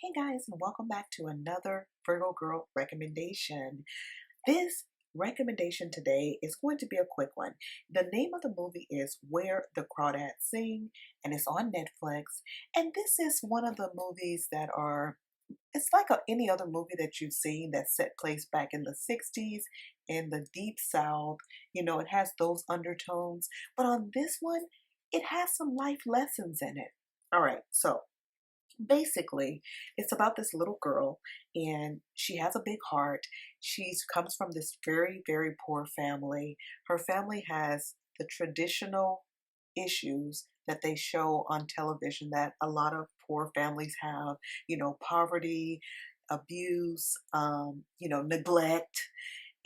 Hey guys, and welcome back to another Virgo Girl recommendation. This recommendation today is going to be a quick one. The name of the movie is Where the Crawdads Sing, and it's on Netflix. And this is one of the movies that it's like any other movie that you've seen that set place back in the 60s in the Deep South. It has those undertones. But on this one, it has some life lessons in it. All right, so basically it's about this little girl, and she has a big heart. She comes from this very poor family. Her family has the traditional issues that they show on television that a lot of poor families have, poverty, abuse, neglect.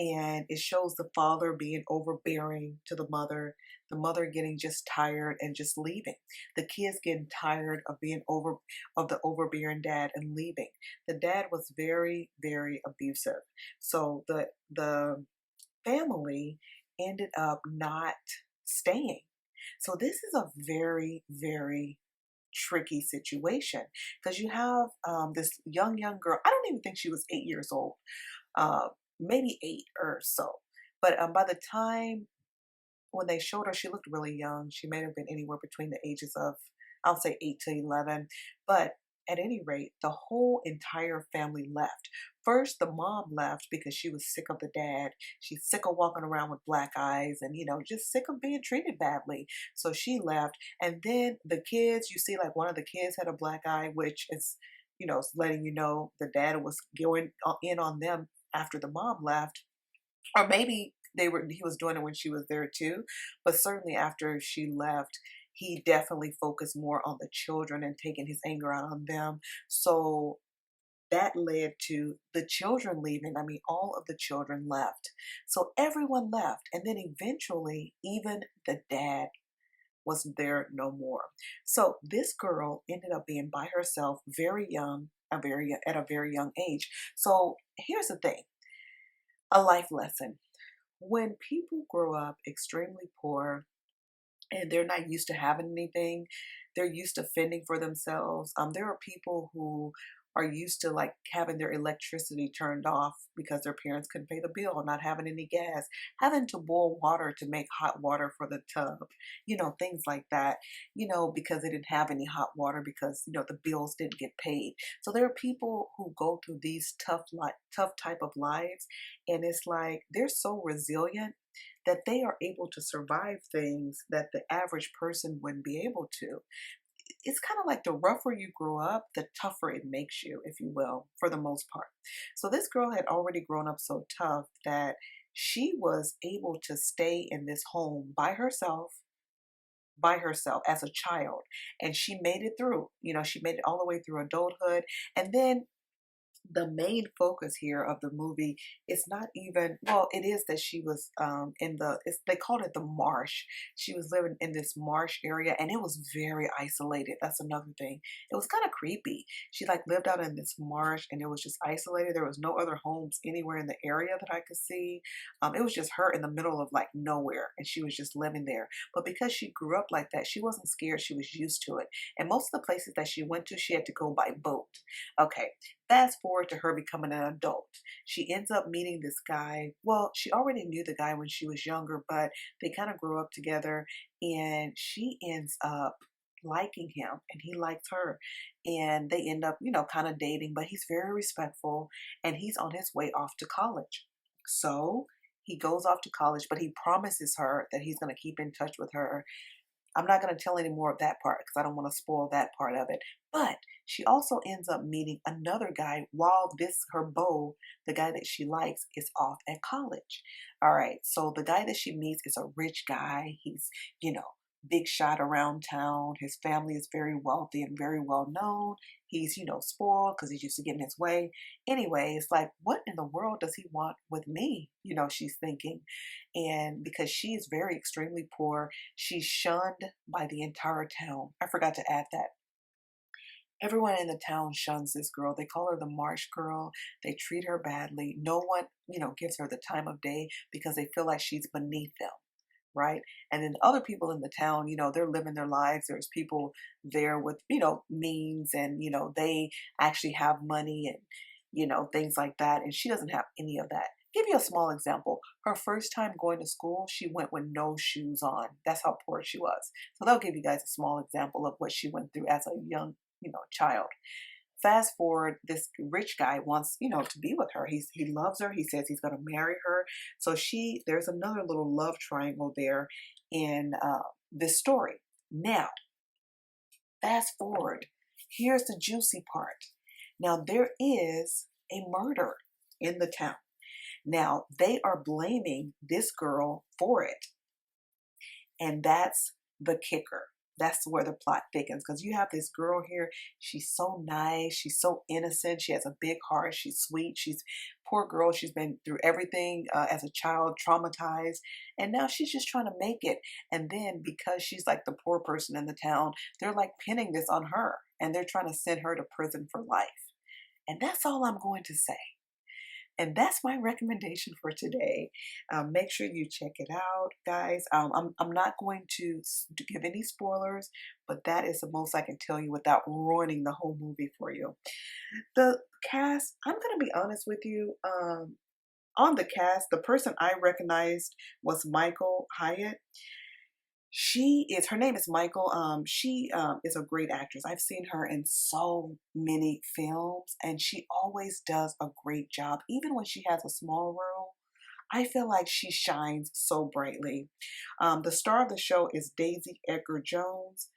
And it shows the father being overbearing to the mother getting just tired and just leaving, the kids getting tired of the overbearing dad and leaving. The dad was very abusive, so the family ended up not staying. So this is a very tricky situation, because you have this young girl. I don't even think she was 8 years old, uh, maybe eight or so. But by the time when they showed her, she looked really young. She may have been anywhere between the ages of, I'll say, 8 to 11. But at any rate, the whole entire family left. First, the mom left because she was sick of the dad. She's sick of walking around with black eyes and, just sick of being treated badly. So she left. And then the kids, you see, like one of the kids had a black eye, which is, letting you know the dad was going in on them after the mom left. Or maybe he was doing it when she was there too, but certainly after she left, he definitely focused more on the children and taking his anger out on them. So that led to the children leaving. I mean, all of the children left. So everyone left. And then eventually, even the dad wasn't there no more. So this girl ended up being by herself, very young, at a very young age. So here's the thing, a life lesson. When people grow up extremely poor and they're not used to having anything, they're used to fending for themselves. There are people who are used to like having their electricity turned off because their parents couldn't pay the bill, not having any gas, having to boil water to make hot water for the tub, things like that, because they didn't have any hot water because, the bills didn't get paid. So there are people who go through these tough type of lives, and it's like they're so resilient that they are able to survive things that the average person wouldn't be able to. It's kind of like the rougher you grow up, the tougher it makes you, if you will, for the most part. So this girl had already grown up so tough that she was able to stay in this home by herself as a child. And she made it through. She made it all the way through adulthood. And then the main focus here of the movie is not even, well, it is that she was they called it the marsh. She was living in this marsh area, and it was very isolated. That's another thing. It was kind of creepy. She like lived out in this marsh, and it was just isolated. There was no other homes anywhere in the area that I could see. It was just her in the middle of like nowhere, and she was just living there. But because she grew up like that, she wasn't scared. She was used to it. And most of the places that she went to, she had to go by boat. Okay, fast forward to her becoming an adult. She ends up meeting this guy. Well, she already knew the guy when she was younger, but they kind of grew up together, and she ends up liking him and he likes her, and they end up, kind of dating, but he's very respectful, and he's on his way off to college. So he goes off to college, but he promises her that he's going to keep in touch with her. I'm not going to tell any more of that part because I don't want to spoil that part of it. But she also ends up meeting another guy while her beau, the guy that she likes, is off at college. All right. So the guy that she meets is a rich guy. He's, big shot around town. His family is very wealthy and very well known. He's, spoiled because he's used to getting his way. Anyway, it's like, what in the world does he want with me? She's thinking. And because she's very extremely poor, she's shunned by the entire town. I forgot to add that. Everyone in the town shuns this girl. They call her the Marsh Girl. They treat her badly. No one, gives her the time of day because they feel like she's beneath them, right? And then other people in the town, they're living their lives. There's people there with, means and, they actually have money and, things like that. And she doesn't have any of that. Give you a small example. Her first time going to school, she went with no shoes on. That's how poor she was. So that'll give you guys a small example of what she went through as a young, child. Fast forward, this rich guy wants, to be with her. He loves her. He says he's going to marry her. So there's another little love triangle there in this story. Now, fast forward. Here's the juicy part. Now, there is a murder in the town. Now, they are blaming this girl for it. And that's the kicker. That's where the plot thickens, because you have this girl here. She's so nice. She's so innocent. She has a big heart. She's sweet. She's poor girl. She's been through everything as a child, traumatized. And now she's just trying to make it. And then because she's like the poor person in the town, they're like pinning this on her. And they're trying to send her to prison for life. And that's all I'm going to say. And that's my recommendation for today. Make sure you check it out, guys. I'm not going to give any spoilers, but that is the most I can tell you without ruining the whole movie for you. The cast, I'm going to be honest with you. On the cast, the person I recognized was Michael Hyatt. Her name is Michael. She is a great actress. I've seen her in so many films, and she always does a great job. Even when she has a small role, I feel like she shines so brightly. The star of the show is Daisy Edgar Jones.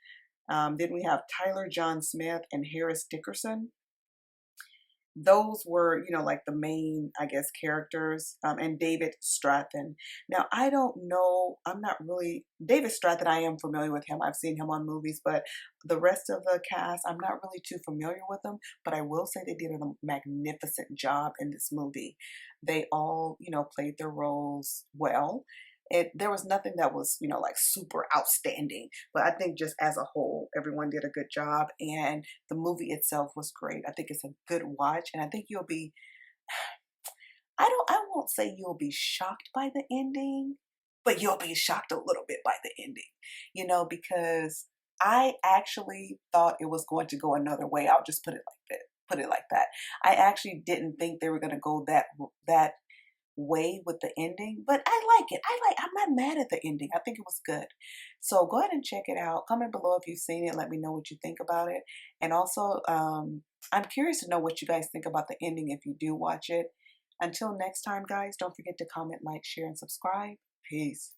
Then we have Tyler John Smith and Harris Dickerson. Those were, like the main, I guess, characters, and David Strathairn. Now, I don't know, David Strathairn, I am familiar with him. I've seen him on movies, but the rest of the cast, I'm not really too familiar with them, but I will say they did a magnificent job in this movie. They all, played their roles well. There was nothing that was, like super outstanding, but I think just as a whole, everyone did a good job, and the movie itself was great. I think it's a good watch, and I think you'll be, I won't say you'll be shocked by the ending, but you'll be shocked a little bit by the ending, because I actually thought it was going to go another way. I'll just put it like that. I actually didn't think they were going to go that way with the ending, but I like it. I'm not mad at the ending. I think it was good. So go ahead and check it out. Comment below if you've seen it. Let me know what you think about it. And also, I'm curious to know what you guys think about the ending if you do watch it. Until next time, guys, don't forget to comment, like, share, and subscribe. Peace.